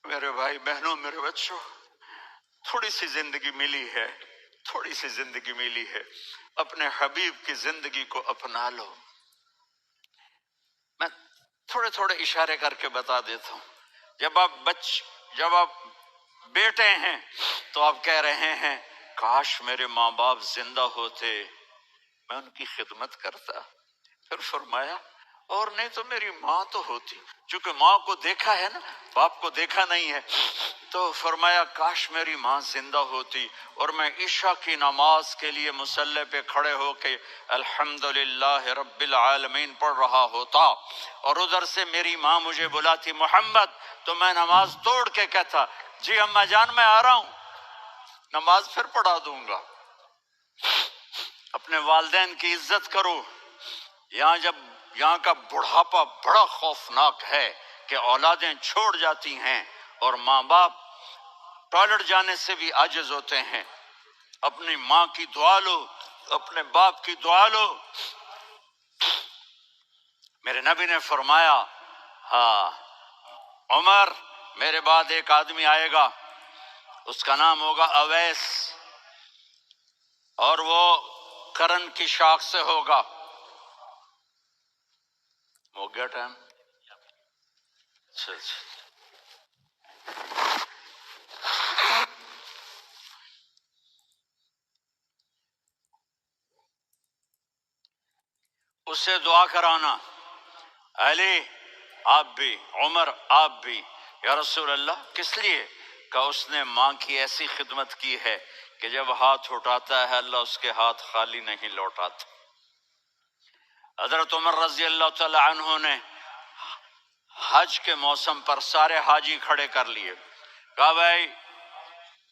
میرے بھائی بہنوں، میرے بچوں، تھوڑی سی زندگی ملی ہے، تھوڑی سی زندگی ملی ہے، اپنے حبیب کی زندگی کو اپنا لو۔ میں تھوڑے تھوڑے اشارے کر کے بتا دیتا ہوں۔ جب آپ بیٹے ہیں تو آپ کہہ رہے ہیں کاش میرے ماں باپ زندہ ہوتے، میں ان کی خدمت کرتا۔ پھر فرمایا اور نہیں تو میری ماں تو ہوتی، چونکہ ماں کو دیکھا ہے نا، باپ کو دیکھا نہیں ہے، تو فرمایا کاش میری ماں زندہ ہوتی اور میں عشاء کی نماز کے لیے مصلی پہ کھڑے ہو کے الحمدللہ رب العالمین پڑھ رہا ہوتا، اور ادھر سے میری ماں مجھے بلاتی محمد، تو میں نماز توڑ کے کہتا جی اماں جان میں آ رہا ہوں، نماز پھر پڑھا دوں گا۔ اپنے والدین کی عزت کرو۔ یہاں کا بڑھاپا بڑا خوفناک ہے کہ اولادیں چھوڑ جاتی ہیں اور ماں باپ ٹوائلٹ جانے سے بھی عاجز ہوتے ہیں۔ اپنی ماں کی دعا لو، اپنے باپ کی دعا لو۔ میرے نبی نے فرمایا ہاں عمر میرے بعد ایک آدمی آئے گا، اس کا نام ہوگا اویس، اور وہ کرن کی شاخ سے ہوگا۔ ہو گیا ٹائم؟ اس سے دعا کرانا، علی آپ بھی، عمر آپ بھی، یا رسول اللہ کس لیے؟ کہ اس نے ماں کی ایسی خدمت کی ہے کہ جب ہاتھ اٹھاتا ہے اللہ اس کے ہاتھ خالی نہیں لوٹاتا۔ حضرت عمر رضی اللہ تعالی عنہ نے حج کے موسم پر سارے حاجی کھڑے کر لیے، کہا بھائی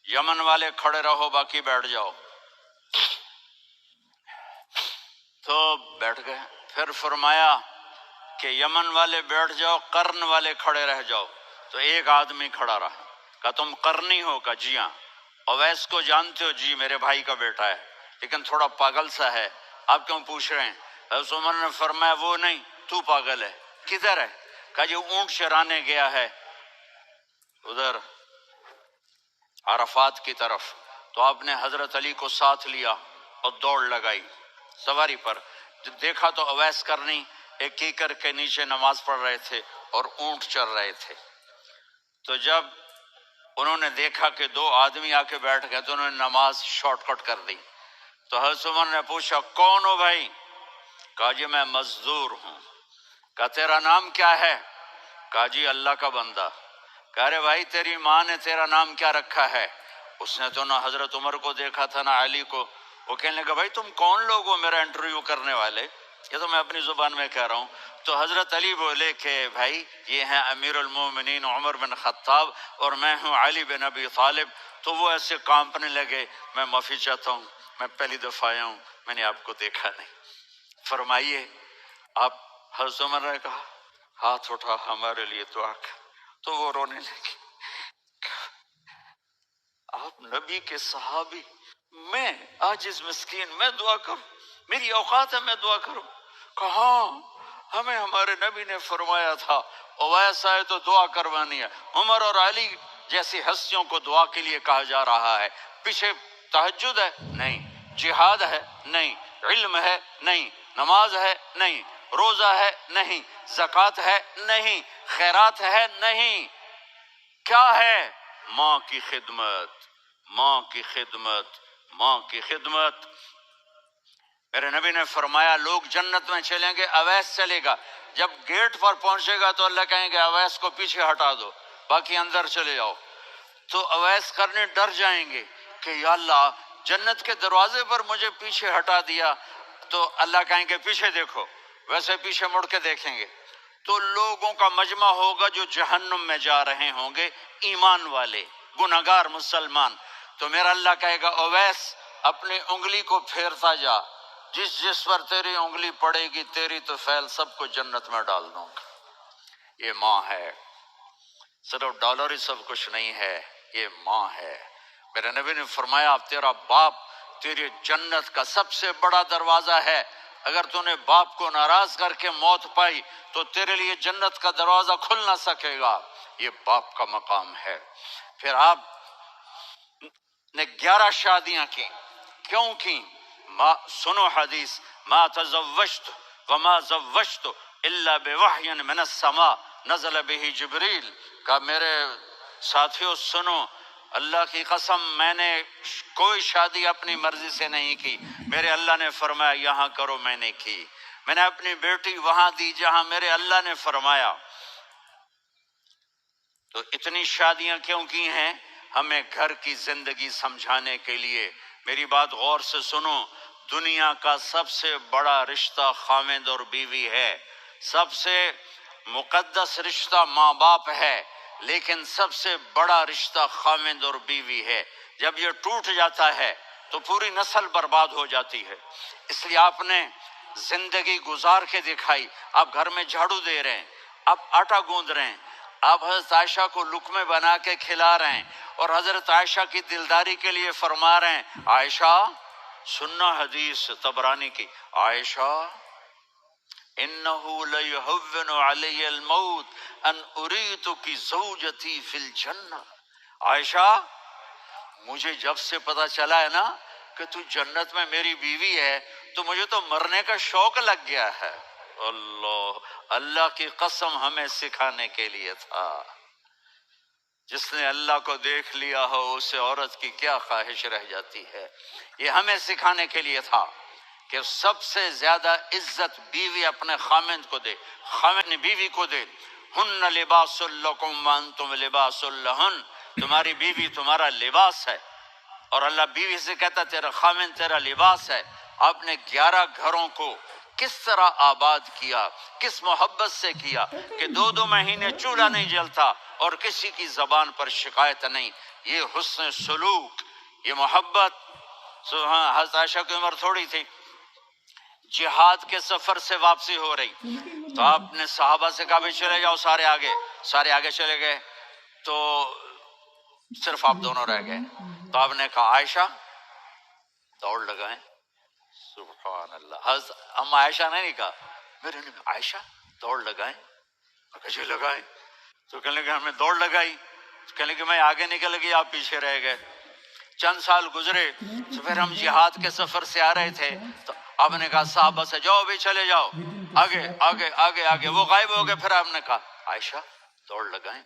یمن والے کھڑے رہو باقی بیٹھ جاؤ، تو بیٹھ گئے۔ پھر فرمایا کہ یمن والے بیٹھ جاؤ، قرن والے کھڑے رہ جاؤ، تو ایک آدمی کھڑا رہا، کہا تم قرنی ہو؟ کہا جی ہاں۔ اویس کو جانتے ہو؟ جی میرے بھائی کا بیٹا ہے لیکن تھوڑا پاگل سا ہے، آپ کیوں پوچھ رہے ہیں؟ حضرت عمر نے فرمایا وہ نہیں تو پاگل ہے، کدھر ہے؟ کہا جی اونٹ چرانے گیا ہے ادھر عرفات کی طرف، تو آپ نے حضرت علی کو ساتھ لیا اور دوڑ لگائی سواری پر۔ جب دیکھا تو اویس کرنی ایک کیکر کے نیچے نماز پڑھ رہے تھے اور اونٹ چر رہے تھے۔ تو جب انہوں نے دیکھا کہ دو آدمی آ کے بیٹھ گئے تو انہوں نے نماز شارٹ کٹ کر دی۔ تو حضرت عمر نے پوچھا کون ہو بھائی؟ کہا جی میں مزدور ہوں۔ کہا تیرا نام کیا ہے؟ کہا جی اللہ کا بندہ۔ کہا رے بھائی تیری ماں نے تیرا نام کیا رکھا ہے؟ اس نے تو نہ حضرت عمر کو دیکھا تھا نہ علی کو۔ وہ کہنے لگا بھائی تم کون لوگ ہو میرا انٹرویو کرنے والے؟ یہ تو میں اپنی زبان میں کہہ رہا ہوں۔ تو حضرت علی بولے کہ بھائی یہ ہیں امیر المومنین عمر بن خطاب اور میں ہوں علی بن ابی طالب۔ تو وہ ایسے کانپنے لگے، میں معافی چاہتا ہوں میں پہلی دفعہ آیا ہوں، میں نے آپ کو دیکھا نہیں، فرمائیے آپ۔ حضرت عمر نے کہا ہاتھ اٹھا ہمارے لیے دعا کر، تو وہ رونے لگے۔ آپ نبی کے صحابی، میں عاجز مسکین میں دعا کروں؟ میری اوقات ہے میں دعا کروں؟ کہاں ہمیں ہمارے نبی نے فرمایا تھا اویس آئے تو دعا کروانی ہے۔ عمر اور علی جیسی ہستیوں کو دعا کے لیے کہا جا رہا ہے۔ پیچھے تہجد ہے؟ نہیں۔ جہاد ہے؟ نہیں۔ علم ہے؟ نہیں۔ نماز ہے؟ نہیں۔ روزہ ہے؟ نہیں۔ زکوٰۃ ہے؟ نہیں۔ خیرات ہے؟ نہیں۔ کیا ہے؟ ماں کی خدمت، ماں کی خدمت، ماں کی خدمت۔ میرے نبی نے فرمایا لوگ جنت میں چلیں گے، اویس چلے گا، جب گیٹ پر پہنچے گا تو اللہ کہیں گے اویس کو پیچھے ہٹا دو باقی اندر چلے جاؤ۔ تو اویس کرنے ڈر جائیں گے کہ یا اللہ جنت کے دروازے پر مجھے پیچھے ہٹا دیا، تو اللہ کہیں گے پیچھے دیکھو، ویسے پیچھے مڑ کے دیکھیں گے تو لوگوں کا مجمع ہوگا جو جہنم میں جا رہے ہوں گے، ایمان والے گناہگار مسلمان۔ تو میرا اللہ کہے گا اویس اپنی انگلی کو پھیرتا جا، جس جس پر تیری انگلی پڑے گی تیری تو فیل سب کو جنت میں ڈال دوں گا۔ یہ ماں ہے، صرف ڈالر ہی سب کچھ نہیں ہے، یہ ماں ہے۔ میرے نبی نے فرمایا تیرا باپ تیری جنت کا سب سے بڑا دروازہ ہے، اگر تو نے باپ کو ناراض کر کے موت پائی تو تیرے لیے جنت کا دروازہ کھل نہ سکے گا، یہ باپ کا مقام ہے۔ پھر آپ نے 11 شادیاں کی، کیوں کی؟ سنو حدیث، ما تزوجت وما زوجت الا بوحی من السماء نزل به جبریل۔ کہا میرے ساتھیوں سنو، اللہ کی قسم میں نے کوئی شادی اپنی مرضی سے نہیں کی، میرے اللہ نے فرمایا یہاں کرو، میں نے کی۔ میں نے اپنی بیٹی وہاں دی جہاں میرے اللہ نے فرمایا۔ تو اتنی شادیاں کیوں کی ہیں؟ ہمیں گھر کی زندگی سمجھانے کے لیے۔ میری بات غور سے سنو، دنیا کا سب سے بڑا رشتہ خاوند اور بیوی ہے، سب سے مقدس رشتہ ماں باپ ہے، لیکن سب سے بڑا رشتہ خاوند اور بیوی ہے۔ جب یہ ٹوٹ جاتا ہے تو پوری نسل برباد ہو جاتی ہے۔ اس لیے آپ نے زندگی گزار کے دکھائی، آپ گھر میں جھاڑو دے رہے ہیں، آپ آٹا گوندھ رہے ہیں، آپ حضرت عائشہ کو لقمے بنا کے کھلا رہے ہیں، اور حضرت عائشہ کی دلداری کے لیے فرما رہے ہیں عائشہ سننا حدیث طبرانی کی، عائشہ انہو لیہون علی الموت ان اریتکی زوجتی فی الجنہ۔ عائشہ مجھے جب سے پتا چلا ہے نا کہ تو جنت میں میری بیوی ہے تو مجھے تو مرنے کا شوق لگ گیا ہے۔ اللہ کی قسم ہمیں سکھانے کے لیے تھا۔ جس نے اللہ کو دیکھ لیا ہو اسے عورت کی کیا خواہش رہ جاتی ہے۔ یہ ہمیں سکھانے کے لیے تھا کہ سب سے زیادہ عزت بیوی اپنے خامند کو دے، خامند بیوی کو دے۔ ہن لباس لکم وانتم لباس لہن، تمہاری بیوی تمہارا لباس ہے، اور اللہ بیوی سے کہتا تیرا خامند تیرا لباس ہے۔ آپ نے 11 گھروں کو کس طرح آباد کیا، کس محبت سے کیا کہ 2 مہینے چولہا نہیں جلتا اور کسی کی زبان پر شکایت نہیں۔ یہ حسن سلوک، یہ محبت۔ حضرت عائشہ کی عمر تھوڑی تھی، جہاد کے سفر سے واپسی ہو رہی، تو آپ نے صحابہ سے کہا بھی چلے جاؤ سارے آگے چلے گئے، تو صرف آپ دونوں رہ گئے۔ تو آپ نے کہا عائشہ دوڑ لگائیں، سبحان اللہ۔ حضرت ہم عائشہ نے نہیں کہا، میرے نے عائشہ دوڑ لگائیں، جی لگائیں۔ تو کہنے لگے ہمیں دوڑ لگائی، کہنے لگے میں آگے نکل گئی آپ پیچھے رہ گئے۔ چند سال گزرے تو پھر ہم جہاد کے سفر سے آ رہے تھے، تو آپ نے کہا صحابہ سے جاؤ بھی چلے جاؤ، آگے وہ غائب ہو گئے۔ پھر آپ نے کہا عائشہ دوڑ لگائیں،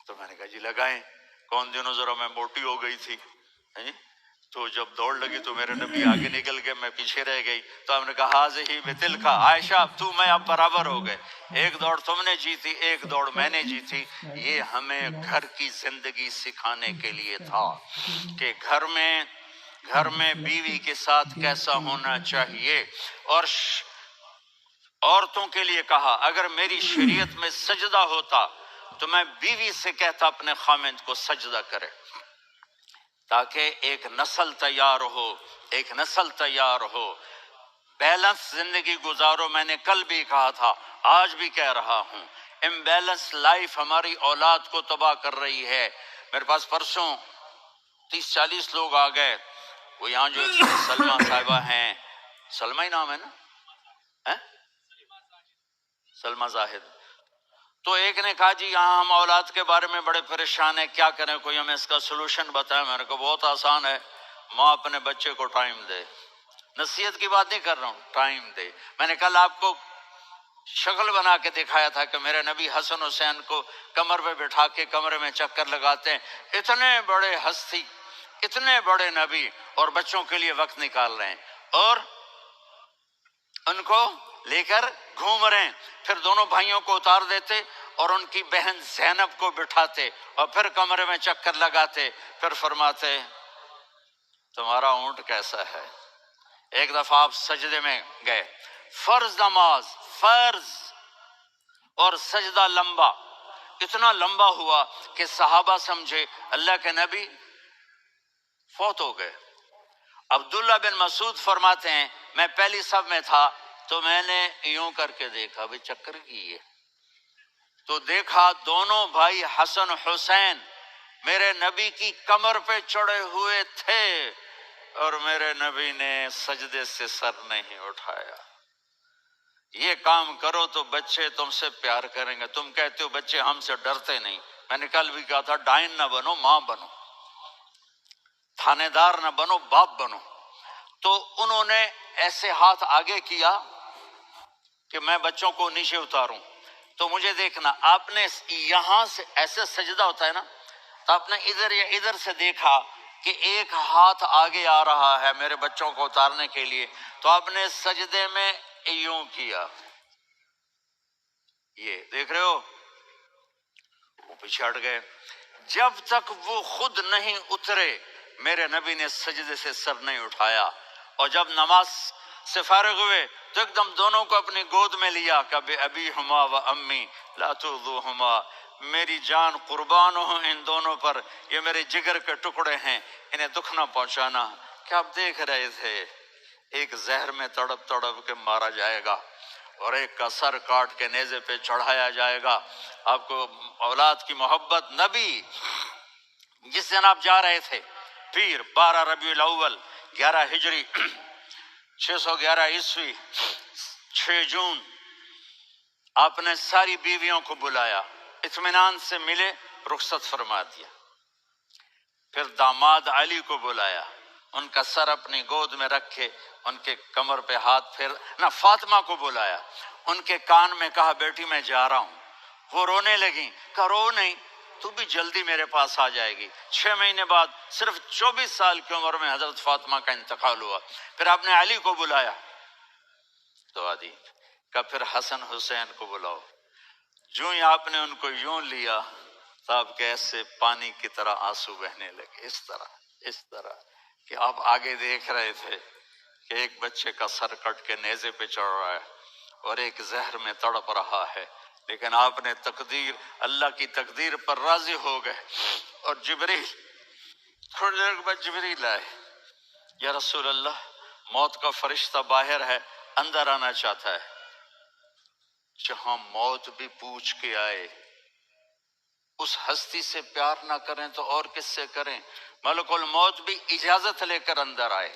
تو میں نے کہا جی لگائیں۔ کون دنوں ذرا میں موٹی ہو گئی تھی، تو جب دوڑ لگی تو میرے نبی آگے نکل گئے، میں پیچھے رہ گئی۔ تو ہم نے کہا ہاذہ بتلک، عائشہ تو میں اب برابر ہو گئے، ایک دوڑ تم نے جیتی ایک دوڑ میں نے جیتی۔ یہ ہمیں گھر کی زندگی سکھانے کے لیے تھا کہ گھر میں بیوی کے ساتھ کیسا ہونا چاہیے۔ اور عورتوں کے لیے کہا اگر میری شریعت میں سجدہ ہوتا تو میں بیوی سے کہتا اپنے خامند کو سجدہ کرے، تاکہ ایک نسل تیار ہو، بیلنس زندگی گزارو۔ میں نے کل بھی کہا تھا، آج بھی کہہ رہا ہوں، امبیلنس لائف ہماری اولاد کو تباہ کر رہی ہے۔ میرے پاس پرسوں 30-40 لوگ آ گئے، وہ یہاں جو سلمہ صاحبہ ہیں، سلمہ ہی نام ہے نا، سلمہ زاہد، تو ایک نے کہا جی یہاں ہم اولاد کے بارے میں بڑے پریشان ہیں، کیا کریں، کوئی ہمیں اس کا سلوشن بتائیں۔ میں نے کہا بہت آسان ہے، ماں اپنے بچے کو ٹائم دے، نصیحت کی بات نہیں کر رہا ہوں، ٹائم دے۔ میں نے کل آپ کو شکل بنا کے دکھایا تھا کہ میرے نبی حسن حسین کو کمر پہ بٹھا کے کمرے میں چکر لگاتے ہیں، اتنے بڑے ہستی، اتنے بڑے نبی، اور بچوں کے لیے وقت نکال رہے ہیں، اور ان کو لے کر گھوم رہے ہیں۔ پھر دونوں بھائیوں کو اتار دیتے اور ان کی بہن زینب کو بٹھاتے اور پھر کمرے میں چکر لگاتے، پھر فرماتے تمہارا اونٹ کیسا ہے۔ ایک دفعہ آپ سجدے میں گئے، فرض نماز، فرض اور سجدہ لمبا، اتنا لمبا ہوا کہ صحابہ سمجھے اللہ کے نبی فوت ہو گئے۔ عبداللہ بن مسعود فرماتے ہیں میں پہلی صف میں تھا تو میں نے یوں کر کے دیکھا، بھی چکر کی ہے، تو دیکھا دونوں بھائی حسن حسین میرے نبی کی کمر پہ چڑھے ہوئے تھے اور میرے نبی نے سجدے سے سر نہیں اٹھایا۔ یہ کام کرو تو بچے تم سے پیار کریں گے۔ تم کہتے ہو بچے ہم سے ڈرتے نہیں، میں نے کل بھی کہا تھا ڈائن نہ بنو، ماں بنو، تھانے دار نہ بنو، باپ بنو۔ تو انہوں نے ایسے ہاتھ آگے کیا کہ میں بچوں کو نیچے اتاروں، تو مجھے دیکھنا، آپ نے یہاں سے ایسے سجدہ ہوتا ہے نا، تو آپ نے ادھر یا ادھر سے دیکھا کہ ایک ہاتھ آگے آ رہا ہے میرے بچوں کو اتارنے کے لیے، تو آپ نے سجدے میں یوں کیا، یہ دیکھ رہے ہو، وہ پیچھے ہٹ گئے۔ جب تک وہ خود نہیں اترے میرے نبی نے سجدے سے سر نہیں اٹھایا، اور جب نماز سے فارغ ہوئے تو ایک دم دونوں کو اپنی گود میں لیا کہ بے ابی ہما و امی لا تؤذوہما، میری جان قربان ہو ان دونوں پر، یہ میرے جگر کے ٹکڑے ہیں، انہیں دکھ نہ پہنچانا۔ کیا آپ دیکھ رہے تھے ایک زہر میں تڑپ تڑپ کے مارا جائے گا اور ایک کا سر کاٹ کے نیزے پہ چڑھایا جائے گا۔ آپ کو اولاد کی محبت، نبی جس دن آپ جا رہے تھے پیر 12 ربیع الاول 11 ہجری 611 عیسوی 6 جون، آپ نے ساری بیویوں کو بلایا، اطمینان سے ملے، رخصت فرما دیا۔ پھر داماد علی کو بلایا، ان کا سر اپنی گود میں رکھے، ان کے کمر پہ ہاتھ پھیر نہ، فاطمہ کو بلایا، ان کے کان میں کہا بیٹی میں جا رہا ہوں۔ وہ رونے لگیں، کہا رو نہیں، تو بھی جلدی میرے پاس آ جائے گی۔ 6 مہینے بعد صرف 24 سال کی عمر میں حضرت فاطمہ کا انتقال ہوا۔ پھر آپ نے علی کو بلایا، دعا دی، کہا پھر حسن حسین کو بلاؤ۔ جو ہی آپ نے ان کو یوں لیا تو آپ کے ایسے پانی کی طرح آنسو بہنے لگے، اس طرح کہ آپ آگے دیکھ رہے تھے کہ ایک بچے کا سر کٹ کے نیزے پہ چڑھ رہا ہے اور ایک زہر میں تڑپ رہا ہے، لیکن آپ نے تقدیر، اللہ کی تقدیر پر راضی ہو گئے۔ اور جبریل، تھوڑی دیر کے بعد جبریل آئے، یا رسول اللہ موت کا فرشتہ باہر ہے، اندر آنا چاہتا ہے۔ جہاں موت بھی پوچھ کے آئے، اس ہستی سے پیار نہ کریں تو اور کس سے کریں؟ ملک الموت بھی اجازت لے کر اندر آئے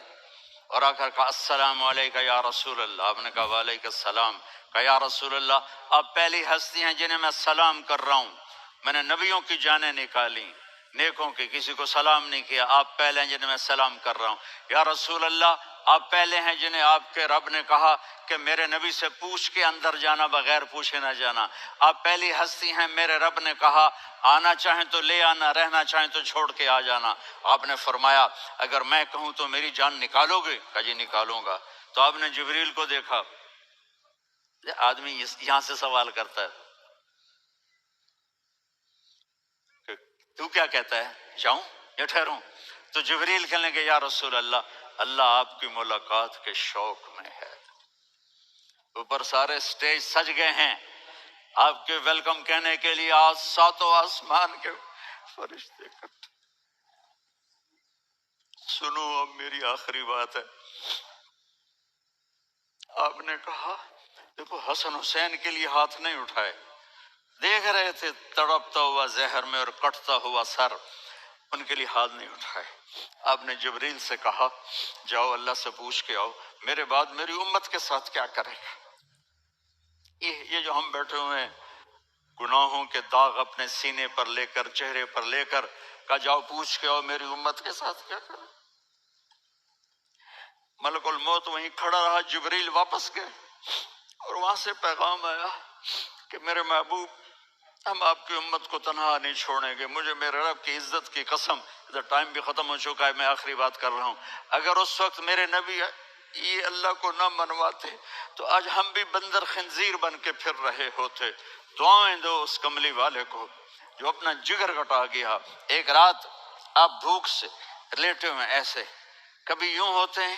اور آ کر کہا السلام علیکہ یا رسول اللہ۔ آپ نے کہا وعلیکم السلام۔ کہا یا رسول اللہ آپ پہلی ہستی ہیں جنہیں میں سلام کر رہا ہوں، میں نے نبیوں کی جانیں نکالی، نیکوں کی، کسی کو سلام نہیں کیا، آپ پہلے ہیں جنہیں میں سلام کر رہا ہوں۔ یا رسول اللہ آپ پہلے ہیں جنہیں آپ کے رب نے کہا کہ میرے نبی سے پوچھ کے اندر جانا، بغیر پوچھے نہ جانا۔ آپ پہلی ہستی ہیں، میرے رب نے کہا آنا چاہیں تو لے آنا، رہنا چاہیں تو چھوڑ کے آ جانا۔ آپ نے فرمایا اگر میں کہوں تو میری جان نکالو گے؟ کہا جی نکالوں گا۔ تو آپ نے جبریل کو دیکھا، آدمی یہاں سے سوال کرتا ہے کہ تو کیا کہتا ہے، جاؤں یا ٹھہروں؟ تو جبریل کہنے لگے یا رسول اللہ اللہ آپ کی ملاقات کے شوق میں ہے۔ اوپر سارے سٹیج سج گئے ہیں آپ کے ویلکم کہنے کے لیے، آج ساتوں آسمان کے فرشتے اکٹھے۔ سنو اب میری آخری بات ہے۔ آپ نے کہا دیکھو حسن حسین کے لیے ہاتھ نہیں اٹھائے، دیکھ رہے تھے تڑپتا ہوا زہر میں اور کٹتا ہوا سر، ان کے لیے ہاتھ نہیں اٹھائے۔ آپ نے جبریل سے کہا جاؤ اللہ سے پوچھ کے آؤ میرے بعد میری امت کے ساتھ کیا کرے گا۔ یہ جو ہم بیٹھے ہوئے ہیں گناہوں کے داغ اپنے سینے پر لے کر، چہرے پر لے کر، کہا جاؤ پوچھ کے آؤ میری امت کے ساتھ کیا کرے۔ ملک الموت وہیں کھڑا رہا، جبریل واپس گئے اور وہاں سے پیغام آیا کہ میرے محبوب ہم آپ کی امت کو تنہا نہیں چھوڑیں گے، مجھے میرے رب کی عزت کی قسم، ادھر ٹائم بھی ختم ہو چکا ہے، میں آخری بات کر رہا ہوں، اگر اس وقت میرے نبی یہ اللہ کو نہ منواتے تو آج ہم بھی بندر خنزیر بن کے پھر رہے ہوتے۔ دعائیں دو اس کملی والے کو جو اپنا جگر کٹا گیا۔ ایک رات آپ بھوک سے لیٹے ہوئے ایسے، کبھی یوں ہوتے ہیں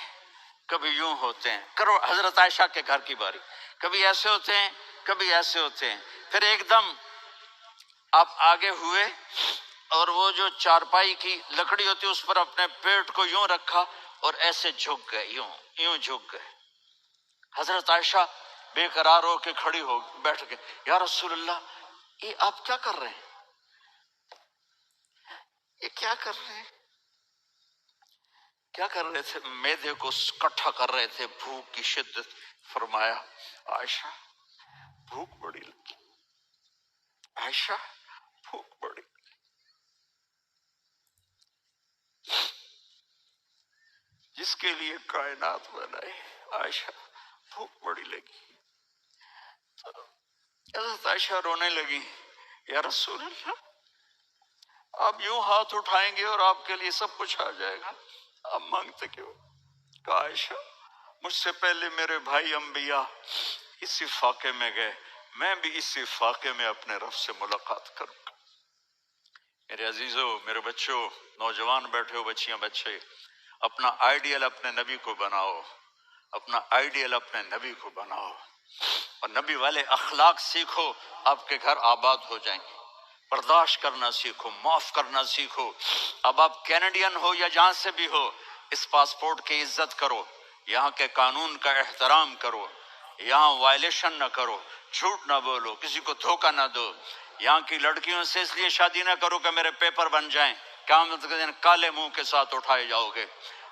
کبھی یوں ہوتے ہیں، کرو حضرت عائشہ کے گھر کی باری، کبھی ایسے ہوتے ہیں کبھی ایسے ہوتے ہیں. پھر ایک دم آپ آگے ہوئے اور وہ جو چارپائی کی لکڑی ہوتی ہے اس پر اپنے پیٹ کو یوں رکھا اور ایسے جھک گئے، یوں جھک گئے. حضرت عائشہ بے قرار ہو کے کھڑی ہو بیٹھ گئے. یا رسول اللہ، یہ آپ کیا کر رہے ہیں؟ یہ کیا کر رہے ہیں؟ کیا کر رہے تھے؟ معدے کو کٹھا کر رہے تھے، بھوک کی شدت. فرمایا عائشہ بھوک بڑی لگی، عائشہ بھوک بڑی. جس کے لیے کائنات بنائے، عائشہ بھوک بڑی لگی. حضرت عائشہ رونے لگی. یا رسول اللہ، آپ یوں ہاتھ اٹھائیں گے اور آپ کے لیے سب کچھ آ جائے گا، آپ مانگتے کیوں؟ کہا عائشہ مجھ سے پہلے میرے بھائی انبیاء اسی فاقے میں گئے، میں بھی اسی فاقے میں اپنے رب سے ملاقات کروں گا. میرے عزیزو، میرے بچوں، نوجوان بیٹھے ہو، بچیاں بچے، اپنا آئیڈیل اپنے نبی کو بناؤ، اپنا آئیڈیل اپنے نبی کو بناؤ اور نبی والے اخلاق سیکھو، آپ کے گھر آباد ہو جائیں گے. برداشت کرنا سیکھو، معاف کرنا سیکھو. اب آپ کینیڈین ہو یا جہاں سے بھی ہو، اس پاسپورٹ کی عزت کرو، یہاں کے قانون کا احترام کرو، یہاں وائلیشن نہ کرو، جھوٹ نہ بولو، کسی کو دھوکہ نہ دو. یہاں کی لڑکیوں سے اس لیے شادی نہ کرو کہ میرے پیپر بن جائیں، قیامت کے دن کالے منہ کے ساتھ اٹھائے جاؤ گے.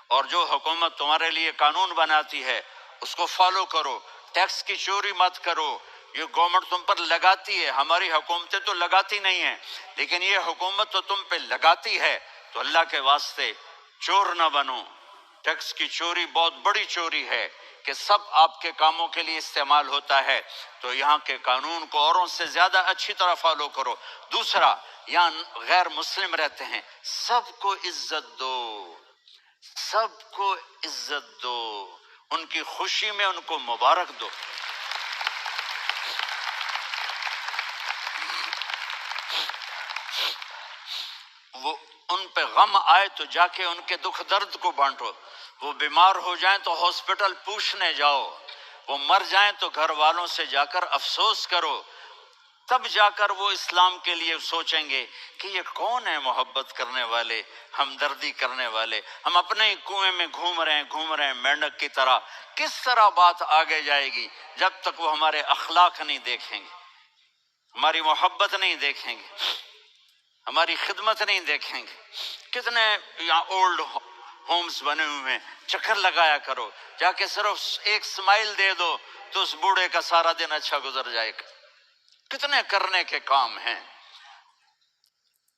اور جو حکومت تمہارے لیے قانون بناتی ہے اس کو فالو کرو. ٹیکس کی چوری مت کرو. یہ گورنمنٹ تم پر لگاتی ہے، ہماری حکومتیں تو لگاتی نہیں ہیں، لیکن یہ حکومت تو تم پہ لگاتی ہے. تو اللہ کے واسطے چور نہ بنو. ٹیکس کی چوری بہت بڑی چوری ہے کہ سب آپ کے کاموں کے لیے استعمال ہوتا ہے. تو یہاں کے قانون کو اوروں سے زیادہ اچھی طرح فالو کرو. دوسرا، یہاں غیر مسلم رہتے ہیں، سب کو عزت دو، سب کو عزت دو، ان کی خوشی میں ان کو مبارک دو. وہ ان پہ غم آئے تو جا کے ان کے دکھ درد کو بانٹو. وہ بیمار ہو جائیں تو ہاسپٹل پوچھنے جاؤ، وہ مر جائیں تو گھر والوں سے جا کر افسوس کرو. تب جا کر وہ اسلام کے لیے سوچیں گے کہ یہ کون ہے محبت کرنے والے، ہمدردی کرنے والے. ہم اپنے ہی کنویں میں گھوم رہے ہیں مینڈک کی طرح. کس طرح بات آگے جائے گی جب تک وہ ہمارے اخلاق نہیں دیکھیں گے، ہماری محبت نہیں دیکھیں گے، ہماری خدمت نہیں دیکھیں گے. کتنے یہاں اولڈ ہومز بنے ہوئے ہیں، چکر لگایا کرو، جا کے صرف ایک سمائل دے دو تو اس بوڑھے کا سارا دن اچھا گزر جائے گا. کتنے کرنے کے کام ہیں.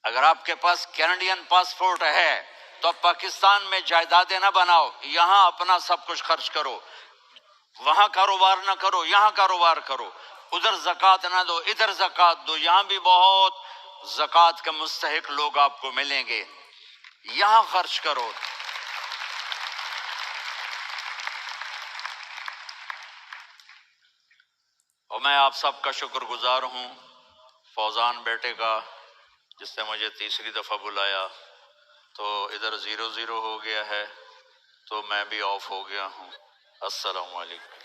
اگر آپ کے پاس کینیڈین پاسپورٹ ہے تو اب پاکستان میں جائیدادیں نہ بناؤ، یہاں اپنا سب کچھ خرچ کرو. وہاں کاروبار نہ کرو، یہاں کاروبار کرو. ادھر زکوٰۃ نہ دو، ادھر زکوٰۃ دو. یہاں بھی بہت زکوٰۃ کے مستحق لوگ آپ کو ملیں گے، یہاں خرچ کرو. اور میں آپ سب کا شکر گزار ہوں، فوزان بیٹے کا، جس نے مجھے تیسری دفعہ بلایا. تو ادھر 0-0 ہو گیا ہے تو میں بھی آف ہو گیا ہوں. السلام علیکم.